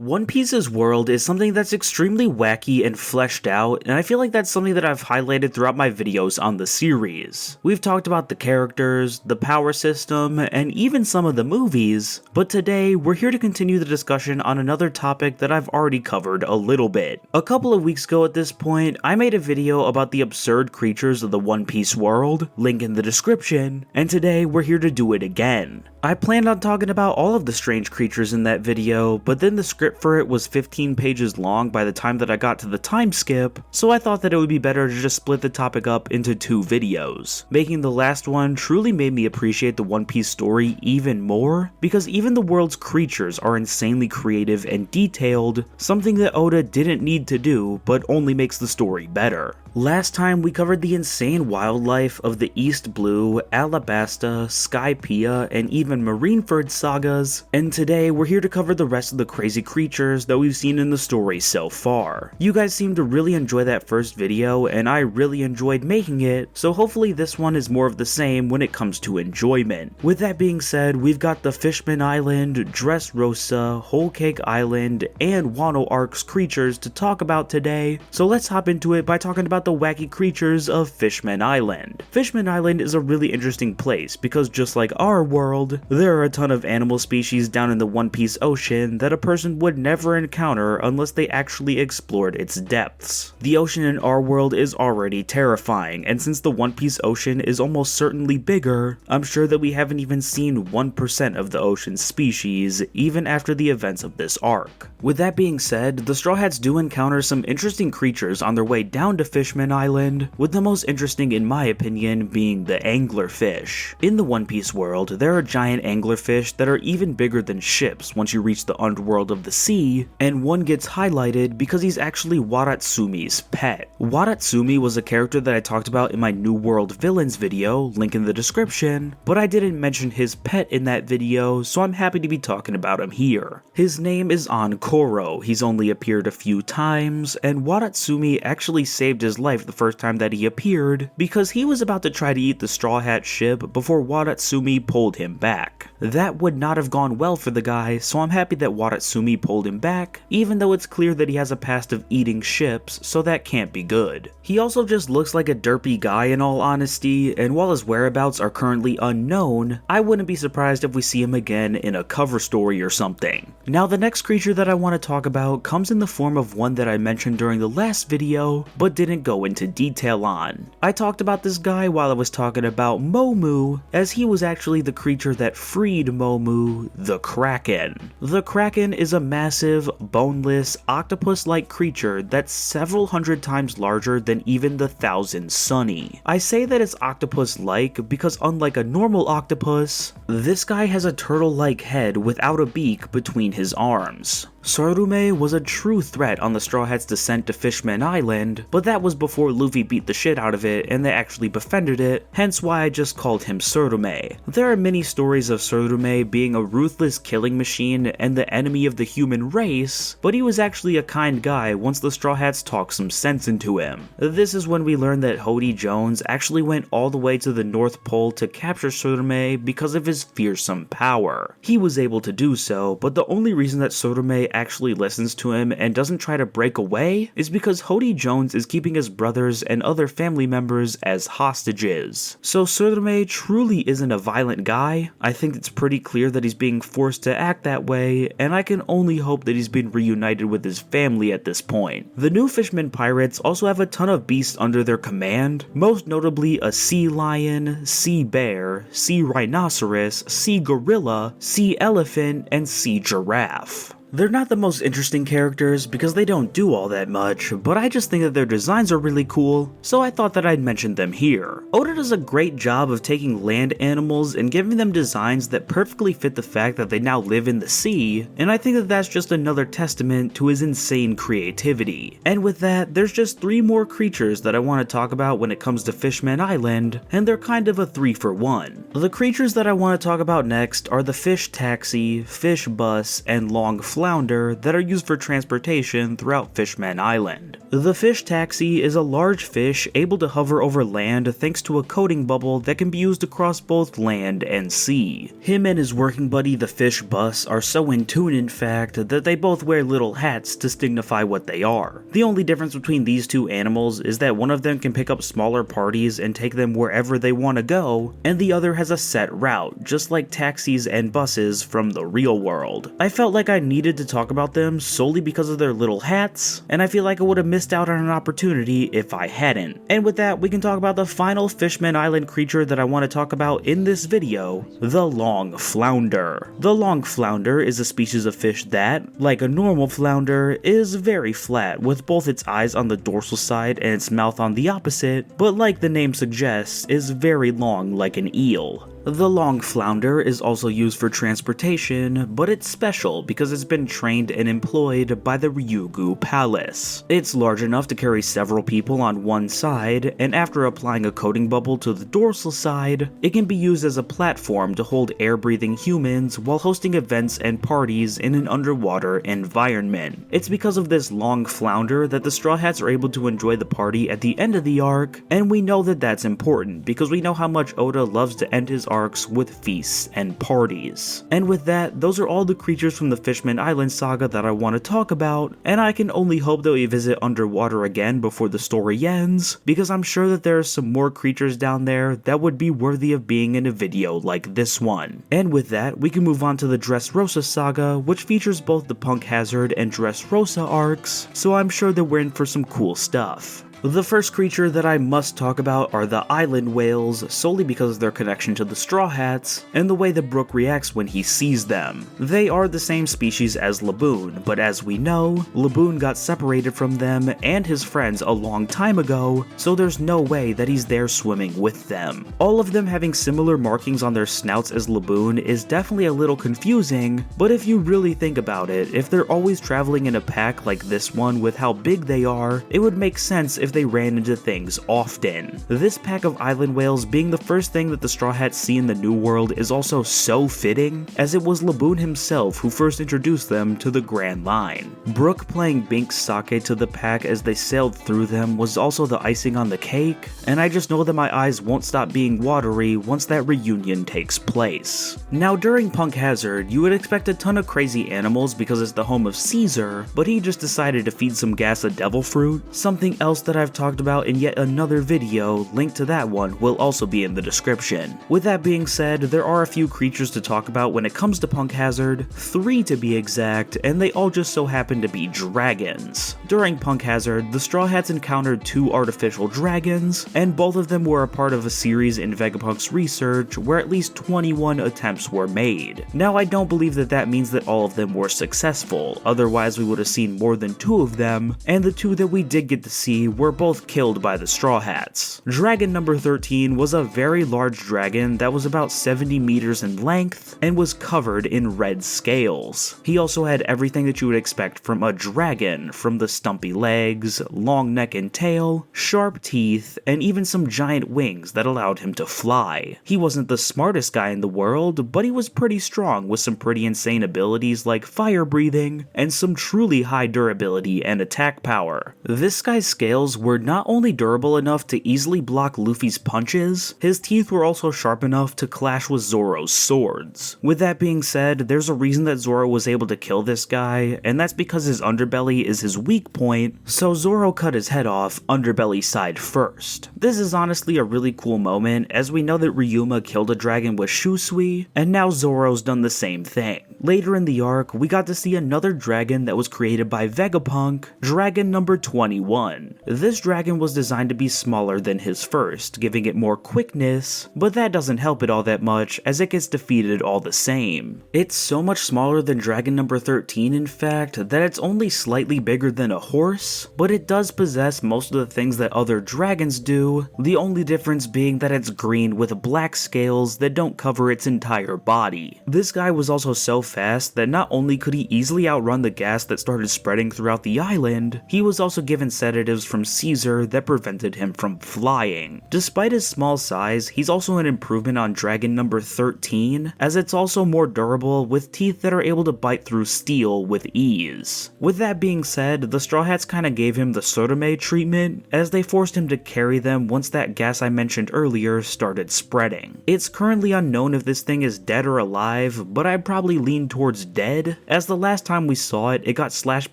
One Piece's world is something that's extremely wacky and fleshed out, and I feel like that's something that I've highlighted throughout my videos on the series. We've talked about the characters, the power system, and even some of the movies, but today we're here to continue the discussion on another topic that I've already covered a little bit. A couple of weeks ago at this point, I made a video about the absurd creatures of the One Piece world, link in the description, and today we're here to do it again. I planned on talking about all of the strange creatures in that video, but then the script for it was 15 pages long by the time that I got to the time skip, so I thought that it would be better to just split the topic up into two videos. Making the last one truly made me appreciate the One Piece story even more, because even the world's creatures are insanely creative and detailed, something that Oda didn't need to do, but only makes the story better. Last time we covered the insane wildlife of the East Blue, Alabasta, Skypiea, and even Marineford sagas, and today we're here to cover the rest of the crazy creatures that we've seen in the story so far. You guys seem to really enjoy that first video, and I really enjoyed making it, so hopefully this one is more of the same when it comes to enjoyment. With that being said, we've got the Fishman Island, Dressrosa, Whole Cake Island, and Wano Ark's creatures to talk about today, so let's hop into it by talking about the wacky creatures of Fishman Island. Fishman Island is a really interesting place because just like our world, there are a ton of animal species down in the One Piece ocean that a person would never encounter unless they actually explored its depths. The ocean in our world is already terrifying, and since the One Piece ocean is almost certainly bigger, I'm sure that we haven't even seen 1% of the ocean's species even after the events of this arc. With that being said, the Straw Hats do encounter some interesting creatures on their way down to Fishman Island, with the most interesting in my opinion being the anglerfish. In the One Piece world, there are giant anglerfish that are even bigger than ships once you reach the underworld of the sea, and one gets highlighted because he's actually Waratsumi's pet. Waratsumi was a character that I talked about in my New World Villains video, link in the description, but I didn't mention his pet in that video, so I'm happy to be talking about him here. His name is Ankoro. He's only appeared a few times, and Waratsumi actually saved his life the first time that he appeared because he was about to try to eat the Straw Hat ship before Waratsumi pulled him back. That would not have gone well for the guy, so I'm happy that Waratsumi pulled him back, even though it's clear that he has a past of eating ships, so that can't be good. He also just looks like a derpy guy in all honesty, and while his whereabouts are currently unknown, I wouldn't be surprised if we see him again in a cover story or something. Now the next creature that I want to talk about comes in the form of one that I mentioned during the last video, but didn't go into detail on. I talked about this guy while I was talking about Momu, as he was actually the creature that freed Momu, the Kraken. The Kraken is a massive, boneless, octopus-like creature that's several hundred times larger than even the Thousand Sunny. I say that it's octopus-like because unlike a normal octopus, this guy has a turtle-like head without a beak between his arms. Tsurume was a true threat on the Straw Hats' descent to Fishman Island, but that was before Luffy beat the shit out of it and they actually befriended it, hence why I just called him Tsurume. There are many stories of Tsurume being a ruthless killing machine and the enemy of the human race, but he was actually a kind guy once the Straw Hats talked some sense into him. This is when we learned that Hody Jones actually went all the way to the North Pole to capture Tsurume because of his fearsome power. He was able to do so, but the only reason that Tsurume actually listens to him and doesn't try to break away is because Hody Jones is keeping his brothers and other family members as hostages. So Tsurume truly isn't a violent guy. I think it's pretty clear that he's being forced to act that way, and I can only hope that he's been reunited with his family at this point. The new Fishman pirates also have a ton of beasts under their command, most notably a sea lion, sea bear, sea rhinoceros, sea gorilla, sea elephant, and sea giraffe. They're not the most interesting characters because they don't do all that much, but I just think that their designs are really cool, so I thought that I'd mention them here. Oda does a great job of taking land animals and giving them designs that perfectly fit the fact that they now live in the sea, and I think that that's just another testament to his insane creativity. And with that, there's just 3 more creatures that I want to talk about when it comes to Fishman Island, and they're kind of a 3-for-1. The creatures that I want to talk about next are the fish taxi, fish bus, and long flounder that are used for transportation throughout Fishman Island. The fish taxi is a large fish able to hover over land thanks to a coating bubble that can be used across both land and sea. Him and his working buddy the fish bus are so in tune in fact that they both wear little hats to signify what they are. The only difference between these two animals is that one of them can pick up smaller parties and take them wherever they want to go, and the other has a set route, just like taxis and buses from the real world. I felt like I needed to talk about them solely because of their little hats, and I feel like I would have missed out on an opportunity if I hadn't. And with that, we can talk about the final Fishman Island creature that I want to talk about in this video, the long flounder. The long flounder is a species of fish that, like a normal flounder, is very flat, with both its eyes on the dorsal side and its mouth on the opposite, but like the name suggests, is very long like an eel. The long flounder is also used for transportation, but it's special because it's been trained and employed by the Ryugu Palace. It's large enough to carry several people on one side, and after applying a coating bubble to the dorsal side, it can be used as a platform to hold air-breathing humans while hosting events and parties in an underwater environment. It's because of this long flounder that the Straw Hats are able to enjoy the party at the end of the arc, and we know that that's important because we know how much Oda loves to end his arcs with feasts and parties. And with that, those are all the creatures from the Fishman Island saga that I want to talk about, and I can only hope that we visit underwater again before the story ends, because I'm sure that there are some more creatures down there that would be worthy of being in a video like this one. And with that, we can move on to the Dressrosa saga, which features both the Punk Hazard and Dressrosa arcs, so I'm sure that we're in for some cool stuff. The first creature that I must talk about are the island whales, solely because of their connection to the Straw Hats, and the way that Brook reacts when he sees them. They are the same species as Laboon, but as we know, Laboon got separated from them and his friends a long time ago, so there's no way that he's there swimming with them. All of them having similar markings on their snouts as Laboon is definitely a little confusing, but if you really think about it, if they're always traveling in a pack like this one with how big they are, it would make sense if they ran into things often. This pack of island whales being the first thing that the Straw Hats see in the New World is also so fitting, as it was Laboon himself who first introduced them to the Grand Line. Brook playing Bink's sake to the pack as they sailed through them was also the icing on the cake, and I just know that my eyes won't stop being watery once that reunion takes place. Now during Punk Hazard, you would expect a ton of crazy animals because it's the home of Caesar, but he just decided to feed some gas a devil fruit, something else that I've talked about in yet another video. Link to that one will also be in the description. With that being said, there are a few creatures to talk about when it comes to Punk Hazard, 3 to be exact, and they all just so happen to be dragons. During Punk Hazard, the Straw Hats encountered 2 artificial dragons, and both of them were a part of a series in Vegapunk's research where at least 21 attempts were made. Now I don't believe that that means that all of them were successful, otherwise we would have seen more than 2 of them, and the 2 that we did get to see were both killed by the Straw Hats. Dragon number 13 was a very large dragon that was about 70 meters in length and was covered in red scales. He also had everything that you would expect from a dragon, from the stumpy legs, long neck and tail, sharp teeth, and even some giant wings that allowed him to fly. He wasn't the smartest guy in the world, but he was pretty strong with some pretty insane abilities like fire breathing and some truly high durability and attack power. This guy's scales were not only durable enough to easily block Luffy's punches, his teeth were also sharp enough to clash with Zoro's swords. With that being said, there's a reason that Zoro was able to kill this guy, and that's because his underbelly is his weak point, so Zoro cut his head off underbelly side first. This is honestly a really cool moment, as we know that Ryuma killed a dragon with Shusui, and now Zoro's done the same thing. Later in the arc, we got to see another dragon that was created by Vegapunk, dragon number 21. This dragon was designed to be smaller than his first, giving it more quickness, but that doesn't help it all that much as it gets defeated all the same. It's so much smaller than dragon number 13 in fact, that it's only slightly bigger than a horse, but it does possess most of the things that other dragons do, the only difference being that it's green with black scales that don't cover its entire body. This guy was also so fast that not only could he easily outrun the gas that started spreading throughout the island, he was also given sedatives from Caesar that prevented him from flying. Despite his small size, he's also an improvement on dragon number 13, as it's also more durable with teeth that are able to bite through steel with ease. With that being said, the Straw Hats kinda gave him the Sodome treatment, as they forced him to carry them once that gas I mentioned earlier started spreading. It's currently unknown if this thing is dead or alive, but I'd probably lean towards dead, as the last time we saw it, it got slashed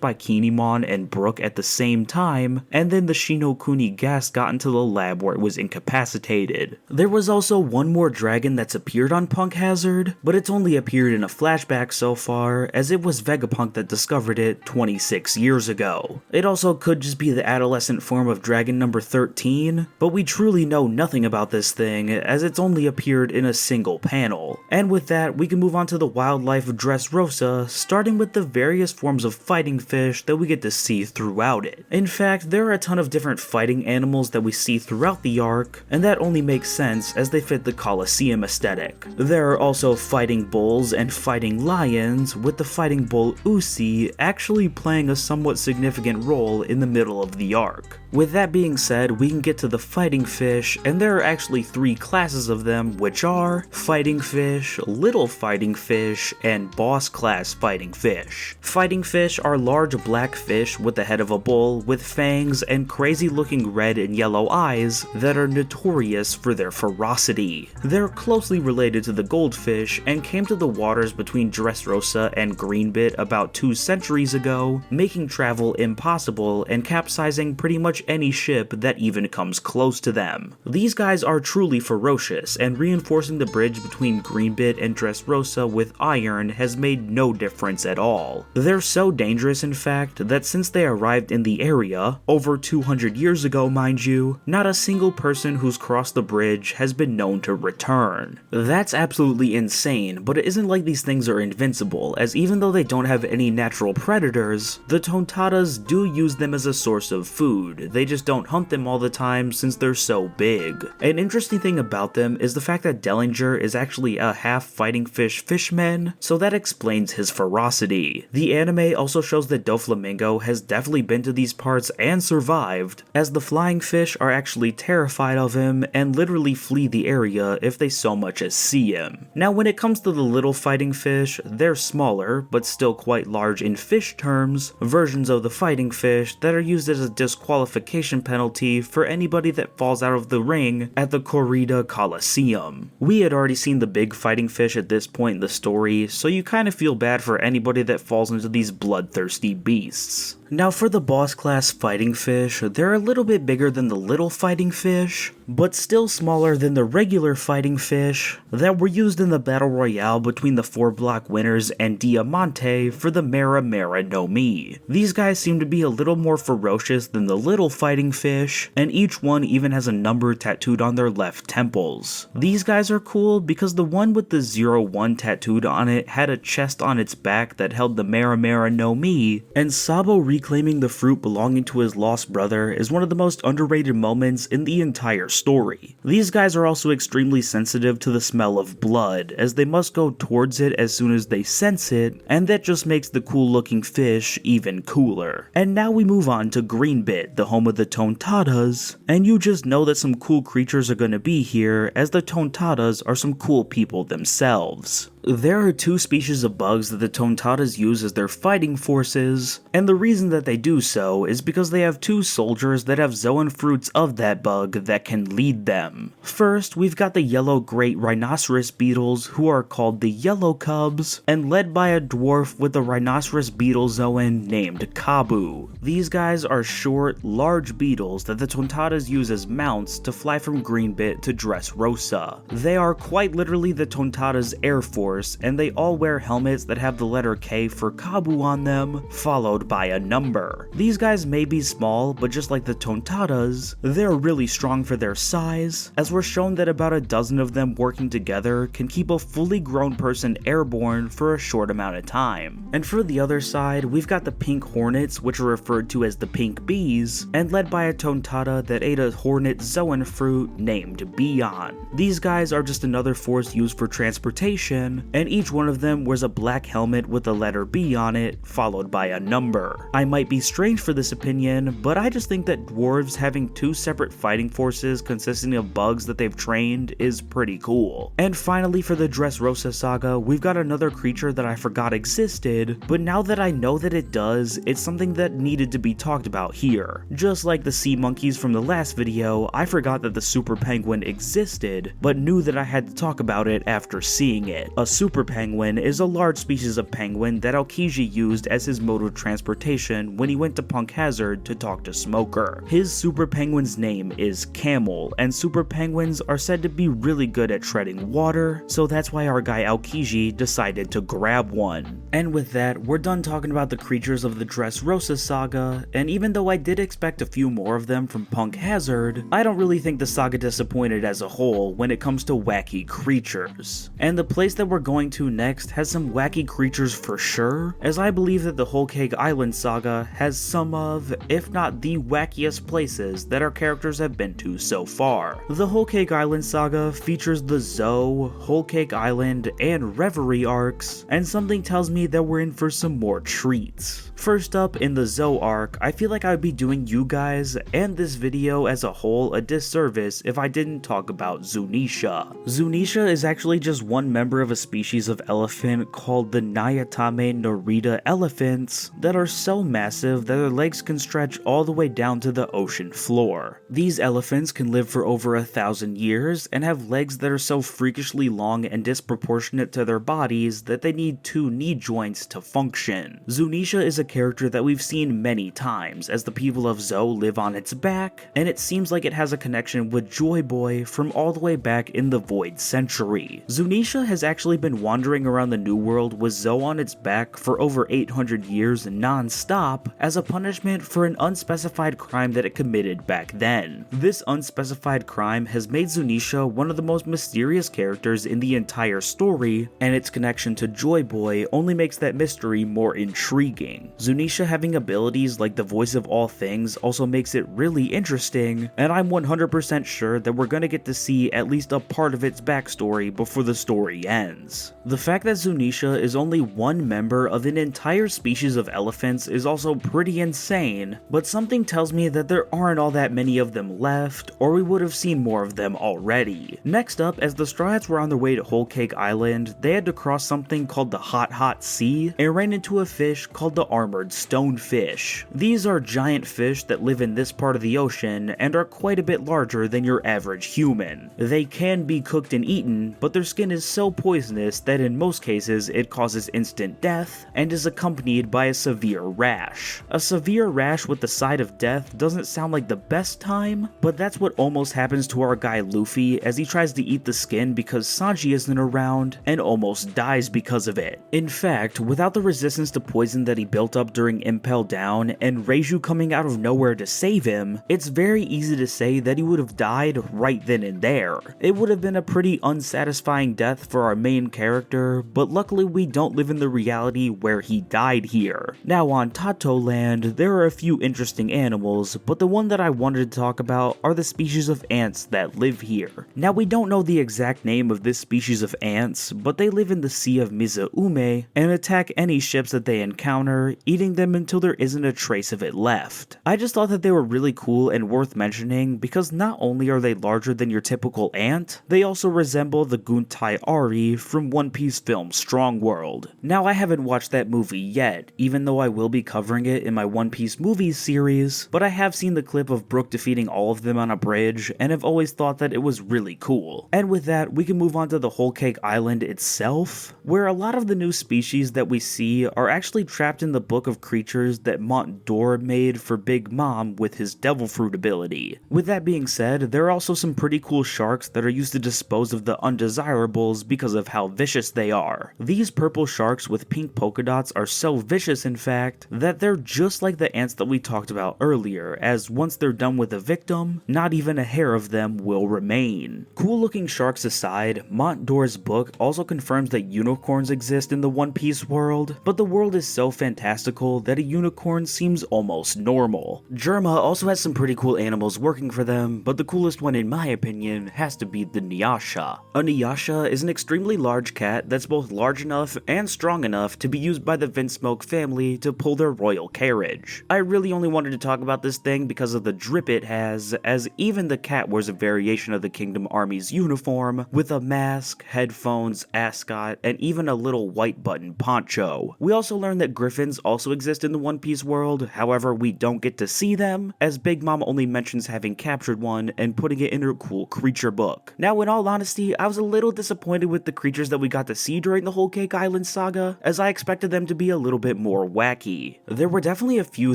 by Kinemon and Brook at the same time, and then the Shinokuni gas got into the lab where it was incapacitated. There was also one more dragon that's appeared on Punk Hazard, but it's only appeared in a flashback so far, as it was Vegapunk that discovered it 26 years ago. It also could just be the adolescent form of dragon number 13, but we truly know nothing about this thing, as it's only appeared in a single panel. And with that, we can move on to the wildlife of Dressrosa, starting with the various forms of fighting fish that we get to see throughout it. In fact, there are a ton of different fighting animals that we see throughout the arc, and that only makes sense as they fit the Colosseum aesthetic. There are also fighting bulls and fighting lions, with the fighting bull Usi actually playing a somewhat significant role in the middle of the arc. With that being said, we can get to the fighting fish, and there are actually 3 classes of them, which are fighting fish, little fighting fish, and boss class fighting fish. Fighting fish are large black fish with the head of a bull, with fangs and crazy looking red and yellow eyes that are notorious for their ferocity. They're closely related to the goldfish and came to the waters between Dressrosa and Greenbit about 2 centuries ago, making travel impossible and capsizing pretty much any ship that even comes close to them. These guys are truly ferocious, and reinforcing the bridge between Greenbit and Dressrosa with iron has made no difference at all. They're so dangerous in fact that since they arrived in the area, over 200 years ago mind you, not a single person who's crossed the bridge has been known to return. That's absolutely insane, but it isn't like these things are invincible, as even though they don't have any natural predators, the Tontatas do use them as a source of food. They just don't hunt them all the time since they're so big. An interesting thing about them is the fact that Dellinger is actually a half fighting fish fishman, so that explains his ferocity. The anime also shows that Doflamingo has definitely been to these parts and survived, as the flying fish are actually terrified of him and literally flee the area if they so much as see him. Now when it comes to the little fighting fish, they're smaller, but still quite large in fish terms, versions of the fighting fish that are used as a disqualification penalty for anybody that falls out of the ring at the Corrida Coliseum. We had already seen the big fighting fish at this point in the story, so you kind of feel bad for anybody that falls into these bloodthirsty beasts. Now for the boss class fighting fish, they're a little bit bigger than the little fighting fish, but still smaller than the regular fighting fish that were used in the battle royale between the 4-block winners and Diamante for the Mera Mera no Mi. These guys seem to be a little more ferocious than the little fighting fish, and each one even has a number tattooed on their left temples. These guys are cool because the one with the 01 tattooed on it had a chest on its back that held the Mera Mera no Mi, and Sabo reclaiming the fruit belonging to his lost brother is one of the most underrated moments in the entire story. These guys are also extremely sensitive to the smell of blood, as they must go towards it as soon as they sense it, and that just makes the cool looking fish even cooler. And now we move on to Greenbit, the home of the Tontatas, and you just know that some cool creatures are gonna be here, as the Tontatas are some cool people themselves. There are 2 species of bugs that the Tontatas use as their fighting forces, and the reason that they do so is because they have 2 soldiers that have zoan fruits of that bug that can lead them. First, we've got the yellow great rhinoceros beetles, who are called the Yellow Cubs, and led by a dwarf with a rhinoceros beetle zoan named Kabu. These guys are short, large beetles that the Tontatas use as mounts to fly from Greenbit to Dressrosa. They are quite literally the Tontatas' air force, and they all wear helmets that have the letter K for Kabu on them, followed by a number. These guys may be small, but just like the Tontatas, they're really strong for their size, as we're shown that about a dozen of them working together can keep a fully grown person airborne for a short amount of time. And for the other side, we've got the pink hornets, which are referred to as the pink bees, and led by a Tontata that ate a hornet zoan fruit named Bion. These guys are just another force used for transportation, name, and each one of them wears a black helmet with the letter B on it, followed by a number. I might be strange for this opinion, but I just think that dwarves having two separate fighting forces consisting of bugs that they've trained is pretty cool. And finally, for the Dressrosa saga, we've got another creature that I forgot existed, but now that I know that it does, it's something that needed to be talked about here. Just like the sea monkeys from the last video, I forgot that the super penguin existed, but knew that I had to talk about it after seeing it. A super penguin is a large species of penguin that Aokiji used as his mode of transportation when he went to Punk Hazard to talk to Smoker. His super penguin's name is Camel, and super penguins are said to be really good at treading water, so that's why our guy Aokiji decided to grab one. And with that, we're done talking about the creatures of the Dressrosa saga, and even though I did expect a few more of them from Punk Hazard, I don't really think the saga disappointed as a whole when it comes to wacky creatures. And the place that we're going to next has some wacky creatures for sure, as I believe that the Whole Cake Island saga has some of, if not the wackiest places that our characters have been to so far. The Whole Cake Island saga features the Zoe, Whole Cake Island, and Reverie arcs, and something tells me that we're in for some more treats. First up, in the Zoe arc, I feel like I would be doing you guys and this video as a whole a disservice if I didn't talk about Zunisha. Zunisha is actually just one member of a species of elephant called the Nyatame Narita elephants that are so massive that their legs can stretch all the way down to the ocean floor. These elephants can live for over 1,000 years and have legs that are so freakishly long and disproportionate to their bodies that they need 2 knee joints to function. Zunisha is a character that we've seen many times as the people of Zoe live on its back, and it seems like it has a connection with Joy Boy from all the way back in the Void Century. Zunisha has actually been wandering around the New World with Zoe on its back for over 800 years non-stop as a punishment for an unspecified crime that it committed back then. This unspecified crime has made Zunisha one of the most mysterious characters in the entire story, and its connection to Joy Boy only makes that mystery more intriguing. Zunisha having abilities like the voice of all things also makes it really interesting, and I'm 100% sure that we're gonna get to see at least a part of its backstory before the story ends. The fact that Zunisha is only one member of an entire species of elephants is also pretty insane, but something tells me that there aren't all that many of them left, or we would have seen more of them already. Next up, as the Straw Hats were on their way to Whole Cake Island, they had to cross something called the Hot Sea and ran into a fish called the Armored Stonefish. These are giant fish that live in this part of the ocean and are quite a bit larger than your average human. They can be cooked and eaten, but their skin is so poisonous that in most cases it causes instant death and is accompanied by a severe rash. A severe rash with the side of death doesn't sound like the best time, but that's what almost happens to our guy Luffy as he tries to eat the skin because Sanji isn't around and almost dies because of it. In fact, without the resistance to poison that he built up during Impel Down and Reiju coming out of nowhere to save him, it's very easy to say that he would have died right then and there. It would have been a pretty unsatisfying death for our main character, but luckily we don't live in the reality where he died here. Now on Tato Land, there are a few interesting animals, but the one that I wanted to talk about are the species of ants that live here. Now we don't know the exact name of this species of ants, but they live in the Sea of Mizaume and attack any ships that they encounter, eating them until there isn't a trace of it left. I just thought that they were really cool and worth mentioning because not only are they larger than your typical ant, they also resemble the Guntai Ari from One Piece film Strong World. Now I haven't watched that movie yet, even though I will be covering it in my One Piece movies series, but I have seen the clip of Brook defeating all of them on a bridge and have always thought that it was really cool. And with that, we can move on to the Whole Cake Island itself, where a lot of the new species that we see are actually trapped in the book of creatures that Mont Dor made for Big Mom with his Devil Fruit ability. With that being said, there are also some pretty cool sharks that are used to dispose of the undesirables because of how vicious they are. These purple sharks with pink polka dots are so vicious in fact, that they're just like the ants that we talked about earlier, as once they're done with a victim, not even a hair of them will remain. Cool looking sharks aside, Mont Dor's book also confirms that unicorns exist in the One Piece world, but the world is so fantastical that a unicorn seems almost normal. Germa also has some pretty cool animals working for them, but the coolest one in my opinion has to be the Nyasha. A Nyasha is an extremely large cat that's both large enough and strong enough to be used by the Vinsmoke family to pull their royal carriage. I really only wanted to talk about this thing because of the drip it has, as even the cat wears a variation of the Kingdom Army's uniform with a mask, headphones, ascot, and even a little white button poncho. We also learned that griffins also exist in the One Piece world, however we don't get to see them, as Big Mom only mentions having captured one and putting it in her cool creature book. Now in all honesty, I was a little disappointed with the creatures that we got to see during the Whole Cake Island saga, as I expected them to be a little bit more wacky. There were definitely a few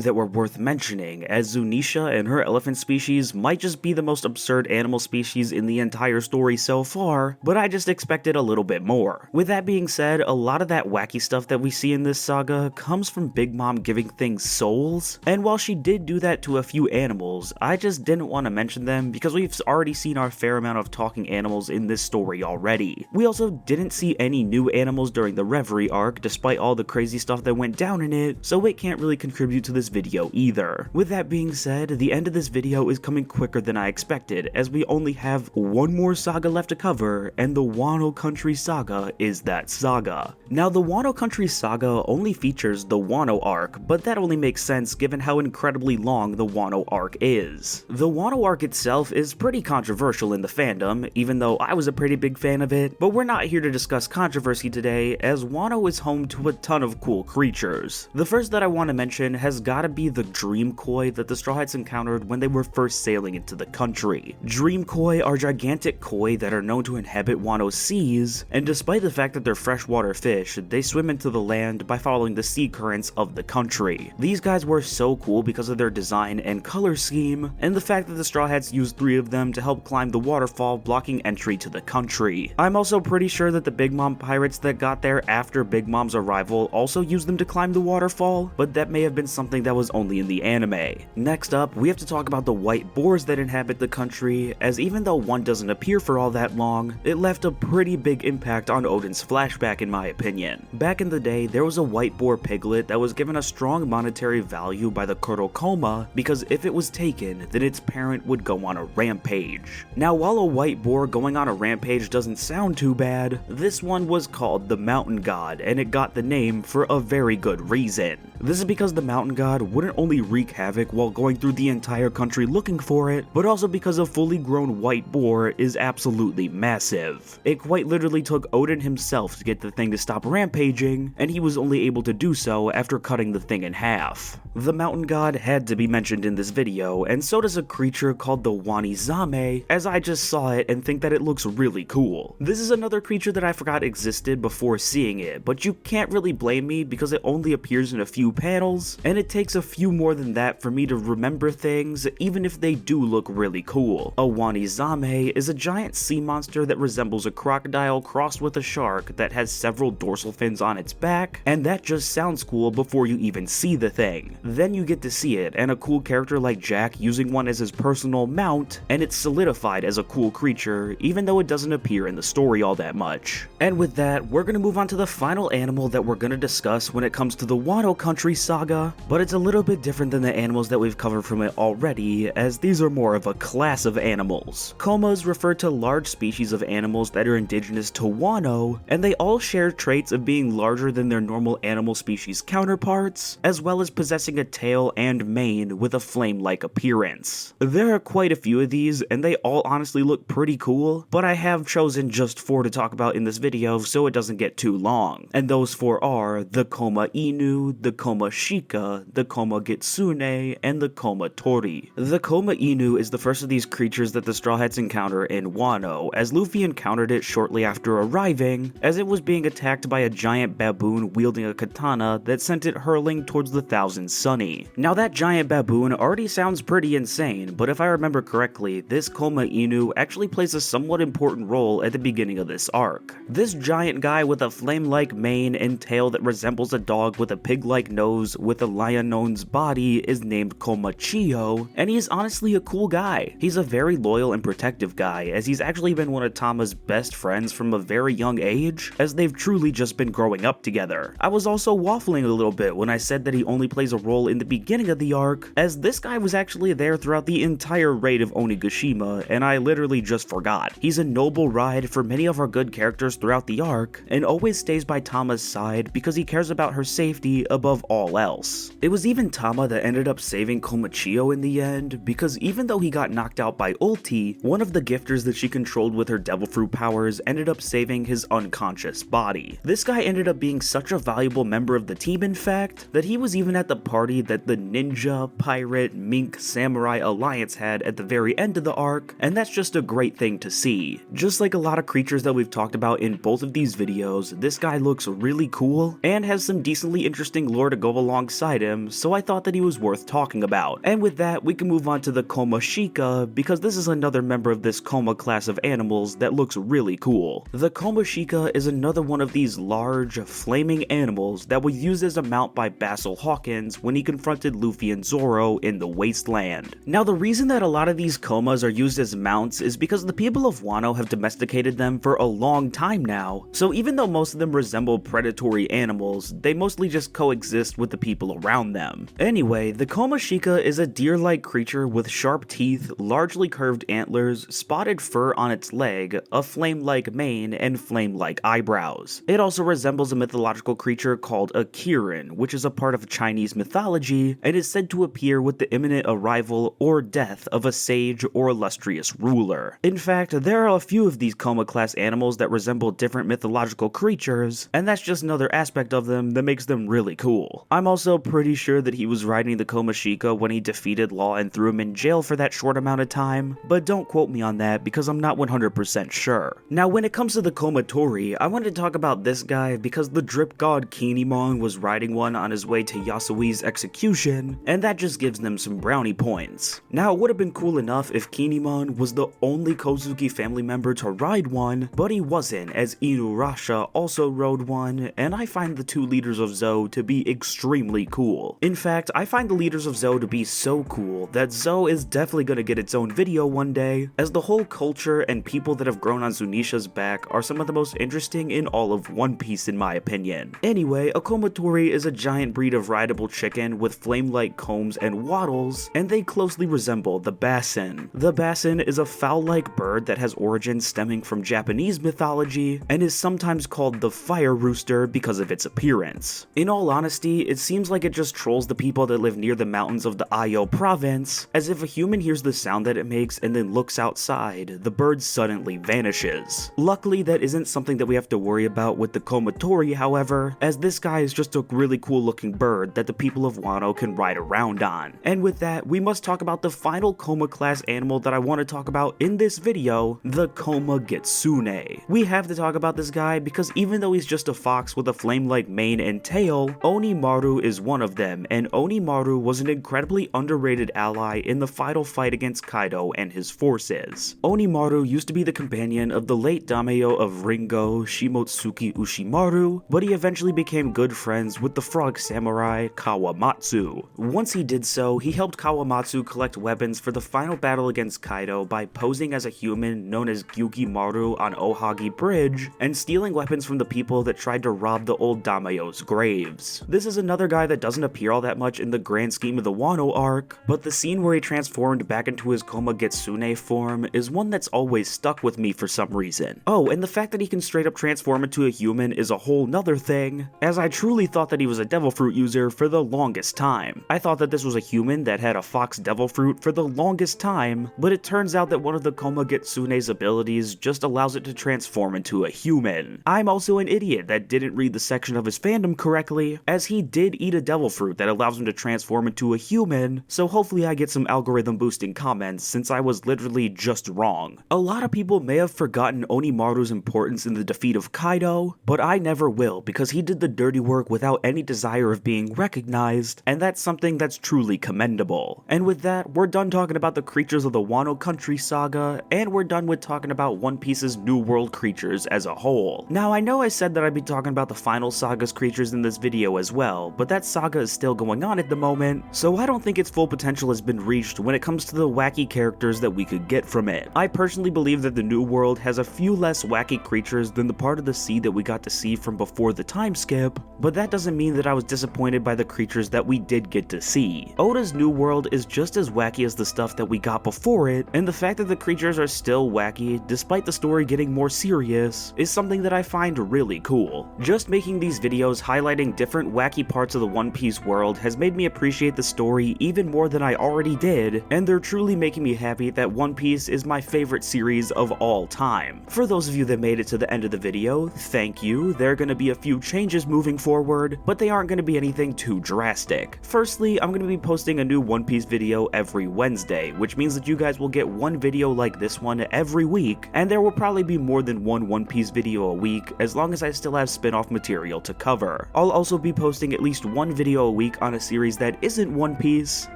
that were worth mentioning, as Zunisha and her elephant species might just be the most absurd animal species in the entire story so far, but I just expected a little bit more. With that being said, a lot of that wacky stuff that we see in this saga comes from Big Mom giving things souls, and while she did do that to a few animals, I just didn't want to mention them because we've already seen our fair amount of talking animals in this story already. We also didn't see any new animals during the Reverie arc despite all the crazy stuff that went down in it, so it can't really contribute to this video either. With that being said, the end of this video is coming quicker than I expected, as we only have one more saga left to cover, and the Wano Country saga is that saga. Now the Wano Country saga only features the Wano arc, but that only makes sense given how incredibly long the Wano arc is. The Wano arc itself is pretty controversial in the fandom, even though I was a pretty big fan of it, but we're not here to discuss controversy today, as Wano is home to a ton of cool creatures. The first that I want to mention has gotta be the Dream Koi that the Straw Hats encountered when they were first sailing into the country. Dream Koi are gigantic koi that are known to inhabit Wano's seas, and despite the fact that they're freshwater fish, they swim into the land by following the sea currents of the country. These guys were so cool because of their design and color scheme, and the fact that the Straw Hats used 3 of them to help climb the waterfall blocking entry to the country. I'm also pretty sure that the Big Mom pirates that got there after Big Mom's arrival also used them to climb the waterfall, but that may have been something that was only in the anime. Next up, we have to talk about the white boars that inhabit the country, as even though one doesn't appear for all that long, it left a pretty big impact on Odin's flashback in my opinion. Back in the day, there was a white boar piglet that was given a strong monetary value by the Kurokoma because if it was taken, then its parent would go on a rampage. Now while a white boar going on a rampage doesn't sound too bad, this one was called the Mountain God, and it got the name for a very good reason. This is because the Mountain God wouldn't only wreak havoc while going through the entire country looking for it, but also because a fully grown white boar is absolutely massive. It quite literally took Odin himself to get the thing to stop rampaging, and he was only able to do so after cutting the thing in half. The Mountain God had to be mentioned in this video, and so does a creature called the Wanizame, as I just saw it and think that it looks really cool. This is another creature that I forgot existed before seeing it, but you can't really blame me because it only appears in a few panels, and it takes a few more than that for me to remember things, even if they do look really cool. A Wanizame is a giant sea monster that resembles a crocodile crossed with a shark that has several dorsal fins on its back, and that just sounds cool before you even see the thing. Then you get to see it, and a cool character like Jack using one as his personal mount, and it's solidified as a cool creature, even though it doesn't appear in the story all that much. And with that, we're gonna move on to the final animal that we're gonna discuss when it comes to the Wano Country saga, but it's a little bit different than the animals that we've covered from it already, as these are more of a class of animals. Komas refer to large species of animals that are indigenous to Wano, and they all share traits of being larger than their normal animal species counterparts, as well as possessing a tail and mane with a flame-like appearance. There are quite a few of these, and they all honestly look pretty cool, but I have chosen just 4 to talk about in this video so it doesn't get too long. And those 4 are the Koma Inu, the Koma Shika, the Koma Gitsune, and the Koma Tori. The Koma Inu is the first of these creatures that the Straw Hats encounter in Wano, as Luffy encountered it shortly after arriving, as it was being attacked by a giant baboon wielding a katana that sent it hurling towards the Thousand Sunny. Now that giant baboon already sounds pretty insane, but if I remember correctly, this Koma Inu actually plays a somewhat important role at the beginning of this arc. This giant guy with a flame-like mane and tail that resembles a dog with a pig-like nose with a Lionon's body is named Koma Chiyo, and he's honestly a cool guy. He's a very loyal and protective guy, as he's actually been one of Tama's best friends from a very young age, as they've truly just been growing up together. I was also waffling a little bit when I said that he only plays a role in the beginning of the arc, as this guy was actually there throughout the entire raid of Onigashima, and I literally just forgot. He's a noble ride for many of our good characters characters throughout the arc, and always stays by Tama's side because he cares about her safety above all else. It was even Tama that ended up saving Komichio in the end, because even though he got knocked out by Ulti, one of the gifters that she controlled with her devil fruit powers ended up saving his unconscious body. This guy ended up being such a valuable member of the team, in fact, that he was even at the party that the ninja, pirate, mink, samurai alliance had at the very end of the arc, and that's just a great thing to see. Just like a lot of creatures that we've talked about in both of these videos, this guy looks really cool and has some decently interesting lore to go alongside him, so I thought that he was worth talking about. And with that, we can move on to the Komashika, because this is another member of this Koma class of animals that looks really cool. The Komashika is another one of these large, flaming animals that was used as a mount by Basil Hawkins when he confronted Luffy and Zoro in the Wasteland. Now, the reason that a lot of these Komas are used as mounts is because the people of Wano have domesticated them for a long time now, so even though most of them resemble predatory animals, they mostly just coexist with the people around them. Anyway, the Komashika is a deer-like creature with sharp teeth, largely curved antlers, spotted fur on its leg, a flame-like mane, and flame-like eyebrows. It also resembles a mythological creature called a Kirin, which is a part of Chinese mythology, and is said to appear with the imminent arrival or death of a sage or illustrious ruler. In fact, there are a few of these Koma class animals that resemble different mythological creatures, and that's just another aspect of them that makes them really cool. I'm also pretty sure that he was riding the Komashika when he defeated Law and threw him in jail for that short amount of time, but don't quote me on that because I'm not 100% sure. Now, when it comes to the Komatori, I wanted to talk about this guy because the drip god Kinemon was riding one on his way to Yasui's execution, and that just gives them some brownie points. Now, it would have been cool enough if Kinemon was the only Kozuki family member to ride one, but he wasn't, as Inuyasha also rode one, and I find the two leaders of Zou to be extremely cool. In fact, I find the leaders of Zou to be so cool that Zou is definitely gonna get its own video one day, as the whole culture and people that have grown on Zunisha's back are some of the most interesting in all of One Piece in my opinion. Anyway, a Komatori is a giant breed of rideable chicken with flame-like combs and wattles, and they closely resemble the Bassin. The Bassin is a fowl-like bird that has origins stemming from Japanese mythology, and is sometimes called the fire rooster because of its appearance. In all honesty, it seems like it just trolls the people that live near the mountains of the Ayo province, as if a human hears the sound that it makes and then looks outside, the bird suddenly vanishes. Luckily, that isn't something that we have to worry about with the Komatori, however, as this guy is just a really cool looking bird that the people of Wano can ride around on. And with that, we must talk about the final Koma class animal that I want to talk about in this video, the Koma Getsune. We have to talk about this guy because even though he's just a fox with a flame-like mane and tail, Onimaru is one of them, and Onimaru was an incredibly underrated ally in the final fight against Kaido and his forces. Onimaru used to be the companion of the late daimyo of Ringo, Shimotsuki Ushimaru, but he eventually became good friends with the frog samurai Kawamatsu. Once he did so, he helped Kawamatsu collect weapons for the final battle against Kaido by posing as a human known as Gyukimaru on Ohagi Bridge, and stealing weapons from the people that tried to rob the old daimyo's graves. This is another guy that doesn't appear all that much in the grand scheme of the Wano arc, but the scene where he transformed back into his Koma Getsune form is one that's always stuck with me for some reason. Oh, and the fact that he can straight up transform into a human is a whole nother thing, as I truly thought that he was a devil fruit user for the longest time. I thought that this was a human that had a fox devil fruit for the longest time, but it turns out that one of the Koma Getsune's abilities just allows it to transform into a human. I'm also an idiot that didn't read the section of his fandom correctly, as he did eat a devil fruit that allows him to transform into a human, so hopefully I get some algorithm boosting comments since I was literally just wrong. A lot of people may have forgotten Onimaru's importance in the defeat of Kaido, but I never will because he did the dirty work without any desire of being recognized, and that's something that's truly commendable. And with that, we're done talking about the creatures of the Wano Country saga, and we're done with talking about One Piece's New World creatures as a whole. Now, I know I said that I'd be talking about the final saga's creatures in this video as well, but that saga is still going on at the moment, so I don't think its full potential has been reached when it comes to the wacky characters that we could get from it. I personally believe that the New World has a few less wacky creatures than the part of the sea that we got to see from before the time skip, but that doesn't mean that I was disappointed by the creatures that we did get to see. Oda's New World is just as wacky as the stuff that we got before it, and the fact that the creatures are still wacky despite the story getting more serious serious is something that I find really cool. Just making these videos highlighting different wacky parts of the One Piece world has made me appreciate the story even more than I already did, and they're truly making me happy that One Piece is my favorite series of all time. For those of you that made it to the end of the video, thank you. There are going to be a few changes moving forward, but they aren't going to be anything too drastic. Firstly, I'm going to be posting a new One Piece video every Wednesday, which means that you guys will get one video like this one every week, and there will probably be more than one Piece video a week as long as I still have spin-off material to cover. I'll also be posting at least one video a week on a series that isn't One Piece,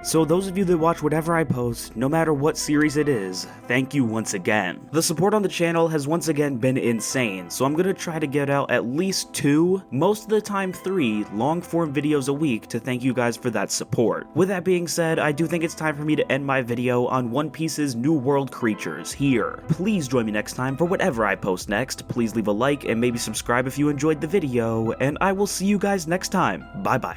so those of you that watch whatever I post, no matter what series it is, thank you once again. The support on the channel has once again been insane, so I'm gonna try to get out at least 2, most of the time 3, long-form videos a week to thank you guys for that support. With that being said, I do think it's time for me to end my video on One Piece's New World creatures here. Please join me next time for whatever I post next. Please leave a like and maybe subscribe if you enjoyed the video, and I will see you guys next time. Bye bye.